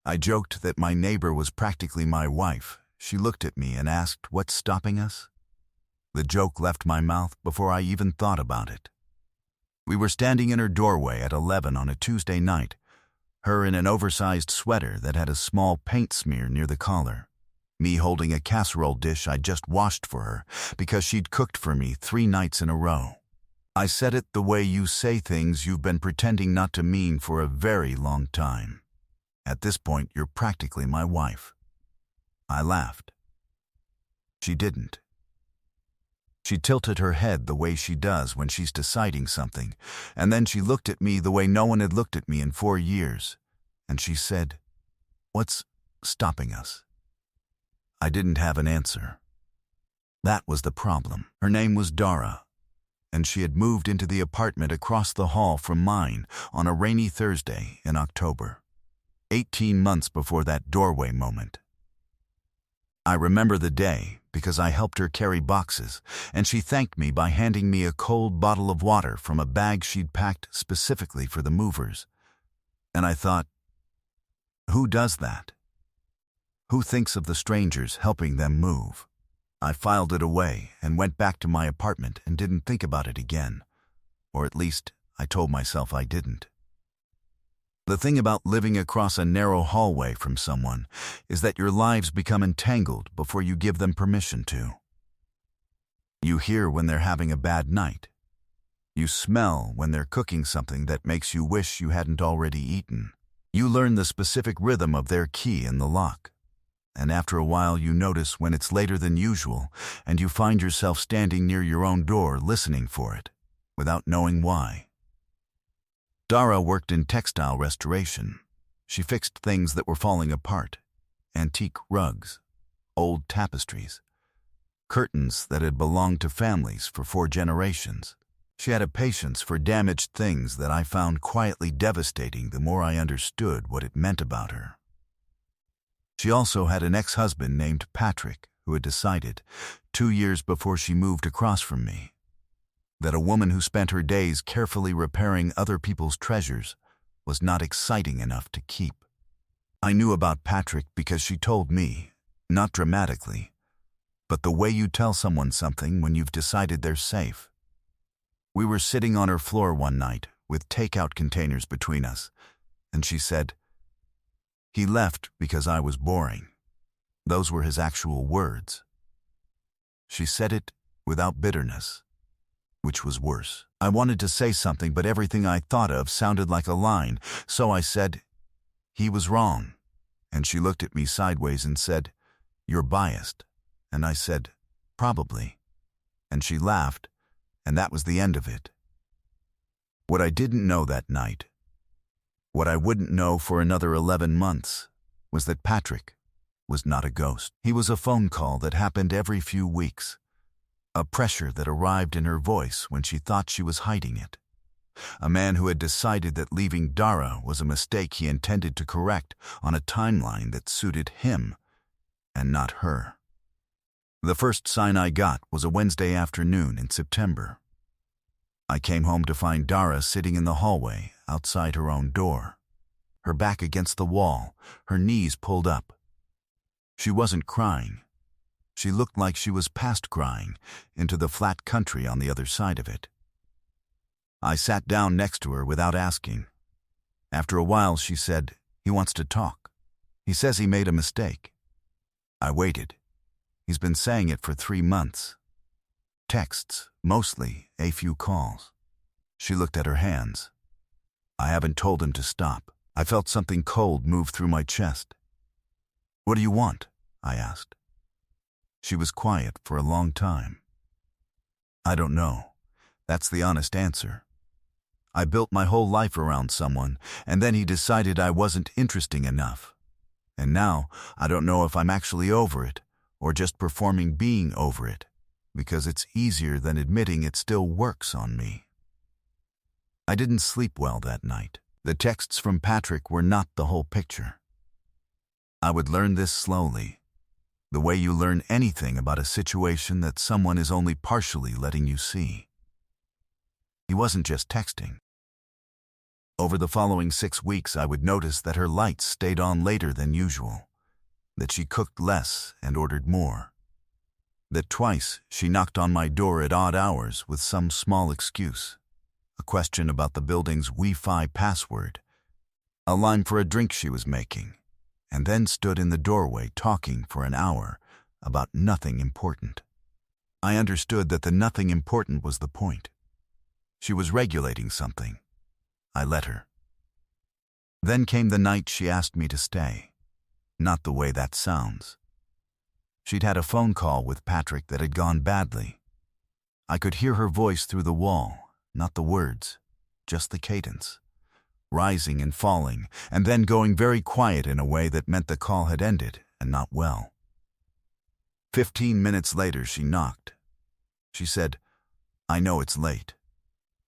I joked that my neighbor was practically my wife. She looked at me and asked, "What's stopping us?" The joke left my mouth before I even thought about it. We were standing in her doorway at 11 on a Tuesday night, her in an oversized sweater that had a small paint smear near the collar, me holding a casserole dish I'd just washed for her because she'd cooked for me 3 nights in a row. I said it the way you say things you've been pretending not to mean for a very long time. At this point, you're practically my wife. I laughed. She didn't. She tilted her head the way she does when she's deciding something, and then she looked at me the way no one had looked at me in 4 years, and she said, "What's stopping us?" I didn't have an answer. That was the problem. Her name was Dara, and she had moved into the apartment across the hall from mine on a rainy Thursday in October, 18 months before that doorway moment. I remember the day because I helped her carry boxes, and she thanked me by handing me a cold bottle of water from a bag she'd packed specifically for the movers. And I thought, who does that? Who thinks of the strangers helping them move? I filed it away and went back to my apartment and didn't think about it again. Or at least, I told myself I didn't. The thing about living across a narrow hallway from someone is that your lives become entangled before you give them permission to. You hear when they're having a bad night. You smell when they're cooking something that makes you wish you hadn't already eaten. You learn the specific rhythm of their key in the lock. And after a while you notice when it's later than usual and you find yourself standing near your own door listening for it, without knowing why. Dara worked in textile restoration. She fixed things that were falling apart, antique rugs, old tapestries, curtains that had belonged to families for 4 generations. She had a patience for damaged things that I found quietly devastating the more I understood what it meant about her. She also had an ex-husband named Patrick who had decided, 2 years before she moved across from me, that a woman who spent her days carefully repairing other people's treasures was not exciting enough to keep. I knew about Patrick because she told me, not dramatically, but the way you tell someone something when you've decided they're safe. We were sitting on her floor one night with takeout containers between us, and she said, "He left because I was boring." Those were his actual words. She said it without bitterness, which was worse. I wanted to say something, but everything I thought of sounded like a line, so I said, "He was wrong." And she looked at me sideways and said, "You're biased." And I said, "Probably." And she laughed, and that was the end of it. What I didn't know that night, what I wouldn't know for another 11 months, was that Patrick was not a ghost. He was a phone call that happened every few weeks, a pressure that arrived in her voice when she thought she was hiding it. A man who had decided that leaving Dara was a mistake he intended to correct on a timeline that suited him and not her. The first sign I got was a Wednesday afternoon in September. I came home to find Dara sitting in the hallway outside her own door, her back against the wall, her knees pulled up. She wasn't crying. She looked like she was past crying, into the flat country on the other side of it. I sat down next to her without asking. After a while she said, "He wants to talk. He says he made a mistake." I waited. He's been saying it for 3 months. Texts, mostly, a few calls. She looked at her hands. "I haven't told him to stop." I felt something cold move through my chest. "What do you want?" I asked. She was quiet for a long time. "I don't know. That's the honest answer. I built my whole life around someone, and then he decided I wasn't interesting enough. And now I don't know if I'm actually over it, or just performing being over it, because it's easier than admitting it still works on me." I didn't sleep well that night. The texts from Patrick were not the whole picture. I would learn this slowly, the way you learn anything about a situation that someone is only partially letting you see. He wasn't just texting. Over the following 6 weeks, I would notice that her lights stayed on later than usual, that she cooked less and ordered more, that twice she knocked on my door at odd hours with some small excuse, a question about the building's Wi-Fi password, a line for a drink she was making, and then stood in the doorway talking for an hour about nothing important. I understood that the nothing important was the point. She was regulating something. I let her. Then came the night she asked me to stay. Not the way that sounds. She'd had a phone call with Patrick that had gone badly. I could hear her voice through the wall, not the words, just the cadence, rising and falling, and then going very quiet in a way that meant the call had ended, and not well. 15 minutes later, she knocked. She said, "I know it's late.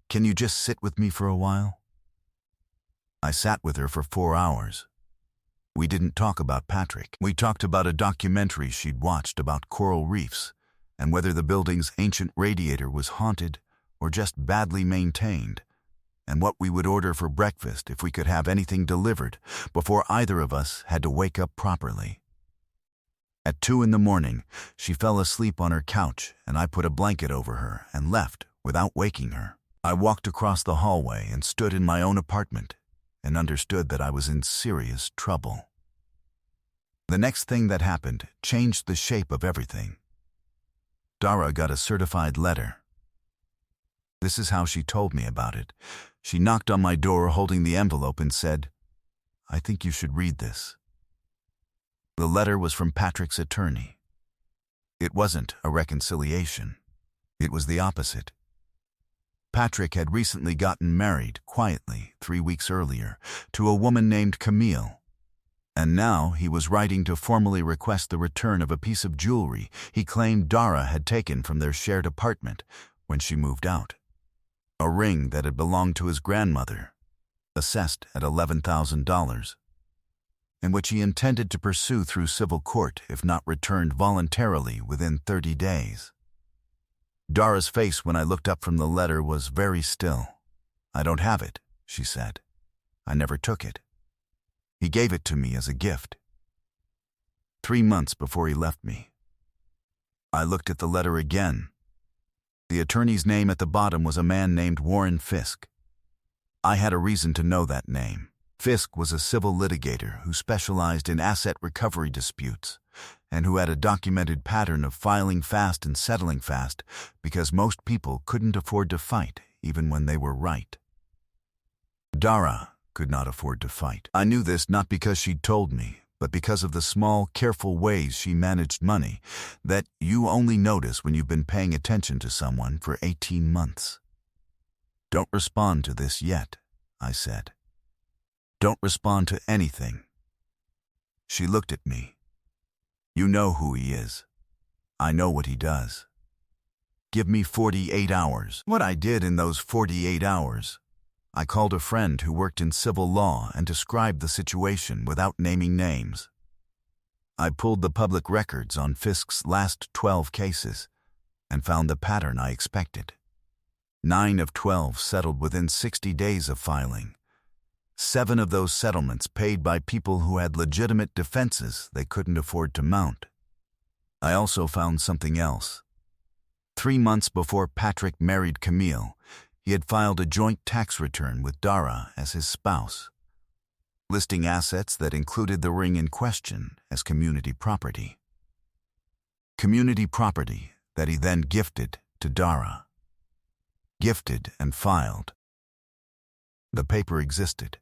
Can you just sit with me for a while?" I sat with her for 4 hours. We didn't talk about Patrick. We talked about a documentary she'd watched about coral reefs and whether the building's ancient radiator was haunted or just badly maintained, and what we would order for breakfast if we could have anything delivered before either of us had to wake up properly. At 2 in the morning, she fell asleep on her couch and I put a blanket over her and left without waking her. I walked across the hallway and stood in my own apartment and understood that I was in serious trouble. The next thing that happened changed the shape of everything. Dara got a certified letter. This is how she told me about it. She knocked on my door holding the envelope and said, "I think you should read this." The letter was from Patrick's attorney. It wasn't a reconciliation. It was the opposite. Patrick had recently gotten married, quietly, 3 weeks earlier, to a woman named Camille. And now he was writing to formally request the return of a piece of jewelry he claimed Dara had taken from their shared apartment when she moved out. A ring that had belonged to his grandmother, assessed at $11,000, and which he intended to pursue through civil court if not returned voluntarily within 30 days. Dara's face when I looked up from the letter was very still. "I don't have it," she said. "I never took it. He gave it to me as a gift." 3 months before he left me. I looked at the letter again. The attorney's name at the bottom was a man named Warren Fisk. I had a reason to know that name. Fisk was a civil litigator who specialized in asset recovery disputes, and who had a documented pattern of filing fast and settling fast because most people couldn't afford to fight even when they were right. Dara could not afford to fight. I knew this not because she'd told me, but because of the small, careful ways she managed money that you only notice when you've been paying attention to someone for 18 months. "Don't respond to this yet," I said. "Don't respond to anything." She looked at me. "You know who he is. I know what he does. Give me 48 hours. What I did in those 48 hours, I called a friend who worked in civil law and described the situation without naming names. I pulled the public records on Fisk's last 12 cases and found the pattern I expected. 9 of 12 settled within 60 days of filing. 7 of those settlements paid by people who had legitimate defenses they couldn't afford to mount. I also found something else. 3 months before Patrick married Camille, he had filed a joint tax return with Dara as his spouse, listing assets that included the ring in question as community property. Community property that he then gifted to Dara. Gifted and filed. The paper existed.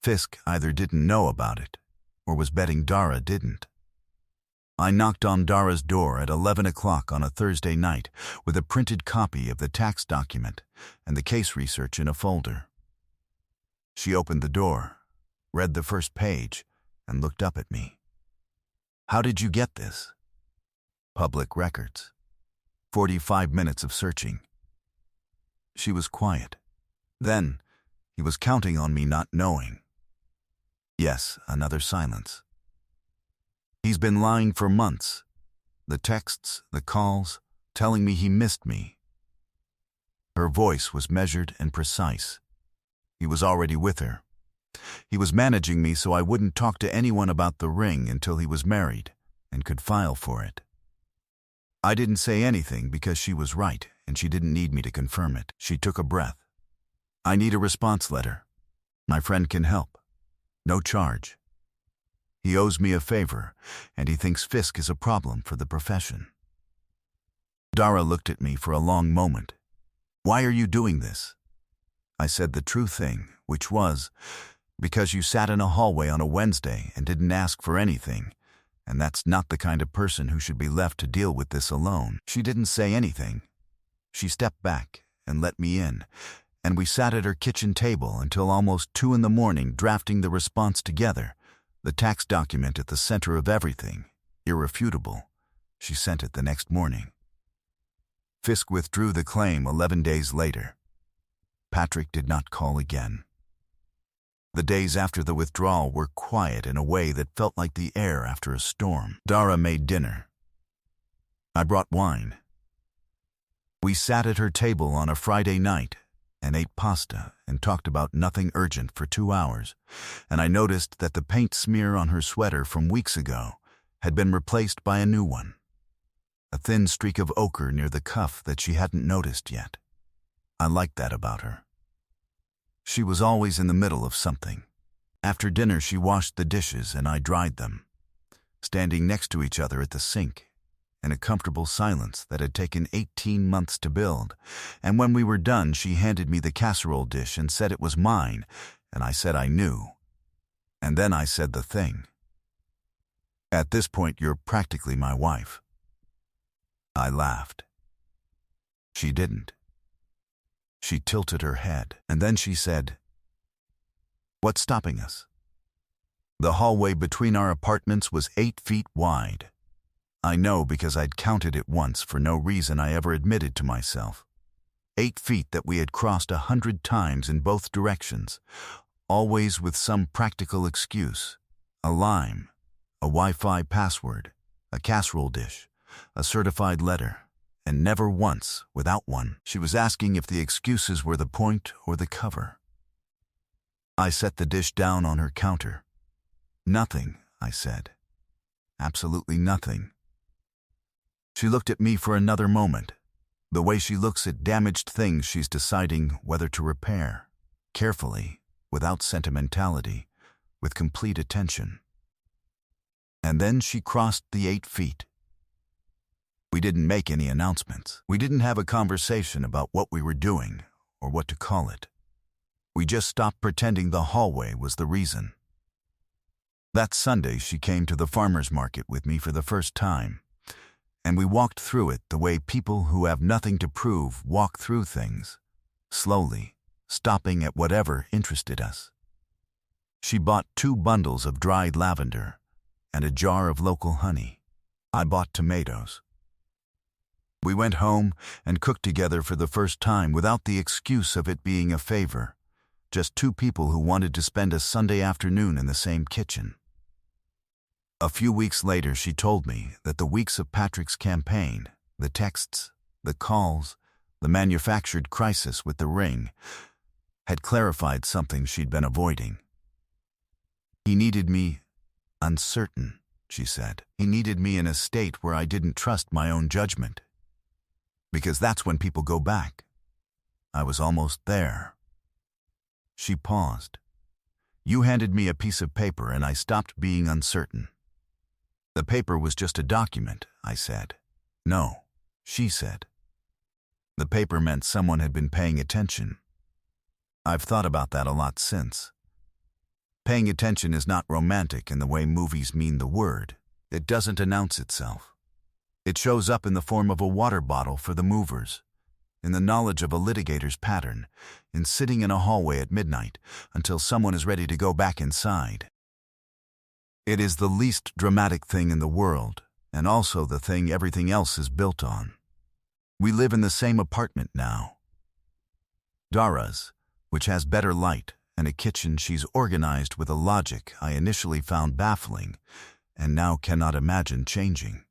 Fisk either didn't know about it or was betting Dara didn't. I knocked on Dara's door at 11 o'clock on a Thursday night with a printed copy of the tax document and the case research in a folder. She opened the door, read the first page, and looked up at me. "How did you get this?" "Public records. 45 minutes of searching." She was quiet. Then, he was counting on me not knowing. Yes, another silence. "He's been lying for months. The texts, the calls, telling me he missed me." Her voice was measured and precise. He was already with her. He was managing me so I wouldn't talk to anyone about the ring until he was married and could file for it. I didn't say anything because she was right and she didn't need me to confirm it. She took a breath. I need a response letter. My friend can help. No charge. He owes me a favor, and he thinks Fisk is a problem for the profession. Dara looked at me for a long moment. Why are you doing this? I said the true thing, which was, because you sat in a hallway on a Wednesday and didn't ask for anything, and that's not the kind of person who should be left to deal with this alone. She didn't say anything. She stepped back and let me in, and we sat at her kitchen table until almost 2 a.m. drafting the response together, the tax document at the center of everything, irrefutable. She sent it the next morning. Fisk withdrew the claim 11 days later. Patrick did not call again. The days after the withdrawal were quiet in a way that felt like the air after a storm. Dara made dinner. I brought wine. We sat at her table on a Friday night and ate pasta and talked about nothing urgent for 2 hours, and I noticed that the paint smear on her sweater from weeks ago had been replaced by a new one, a thin streak of ochre near the cuff that she hadn't noticed yet. I liked that about her. She was always in the middle of something. After dinner, she washed the dishes and I dried them, standing next to each other at the sink, in a comfortable silence that had taken 18 months to build, and when we were done, she handed me the casserole dish and said it was mine, and I said I knew. And then I said the thing. At this point, you're practically my wife. I laughed. She didn't. She tilted her head, and then she said, "What's stopping us?" The hallway between our apartments was 8 feet wide. I know because I'd counted it once for no reason I ever admitted to myself. 8 feet that we had crossed 100 times in both directions, always with some practical excuse. A lime, a Wi-Fi password, a casserole dish, a certified letter, and never once without one. She was asking if the excuses were the point or the cover. I set the dish down on her counter. "Nothing," I said. "Absolutely nothing." She looked at me for another moment, the way she looks at damaged things she's deciding whether to repair, carefully, without sentimentality, with complete attention. And then she crossed the 8 feet. We didn't make any announcements. We didn't have a conversation about what we were doing or what to call it. We just stopped pretending the hallway was the reason. That Sunday, she came to the farmer's market with me for the first time, and we walked through it the way people who have nothing to prove walk through things, slowly, stopping at whatever interested us. She bought 2 bundles of dried lavender and a jar of local honey. I bought tomatoes. We went home and cooked together for the first time without the excuse of it being a favor, just 2 people who wanted to spend a Sunday afternoon in the same kitchen. A few weeks later, she told me that the weeks of Patrick's campaign, the texts, the calls, the manufactured crisis with the ring, had clarified something she'd been avoiding. He needed me uncertain, she said. He needed me in a state where I didn't trust my own judgment. Because that's when people go back. I was almost there. She paused. You handed me a piece of paper and I stopped being uncertain. The paper was just a document, I said. No, she said. The paper meant someone had been paying attention. I've thought about that a lot since. Paying attention is not romantic in the way movies mean the word. It doesn't announce itself. It shows up in the form of a water bottle for the movers, in the knowledge of a litigator's pattern, in sitting in a hallway at midnight until someone is ready to go back inside. It is the least dramatic thing in the world, and also the thing everything else is built on. We live in the same apartment now. Dara's, which has better light and a kitchen she's organized with a logic I initially found baffling and now cannot imagine changing.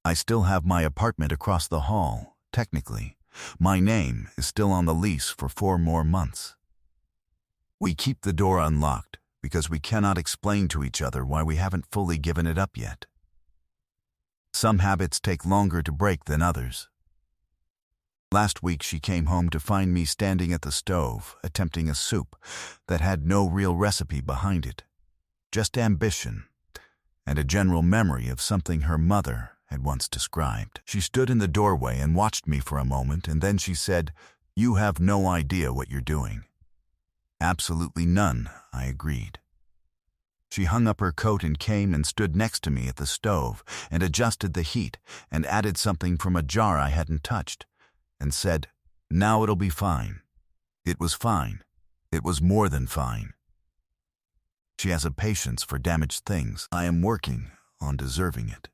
I still have my apartment across the hall, technically. My name is still on the lease for 4 more months. We keep the door unlocked because we cannot explain to each other why we haven't fully given it up yet. Some habits take longer to break than others. Last week she came home to find me standing at the stove, attempting a soup that had no real recipe behind it, just ambition and a general memory of something her mother had once described. She stood in the doorway and watched me for a moment, and then she said, "You have no idea what you're doing." "Absolutely none," I agreed. She hung up her coat and came and stood next to me at the stove and adjusted the heat and added something from a jar I hadn't touched and said, "Now it'll be fine." It was fine. It was more than fine. She has a patience for damaged things. I am working on deserving it.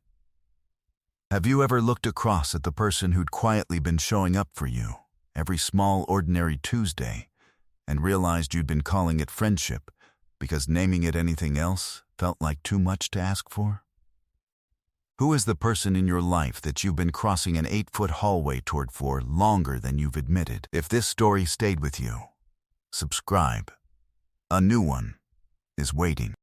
Have you ever looked across at the person who'd quietly been showing up for you every small, ordinary Tuesday and realized you'd been calling it friendship because naming it anything else felt like too much to ask for? Who is the person in your life that you've been crossing an 8-foot hallway toward for longer than you've admitted? If this story stayed with you, subscribe. A new one is waiting.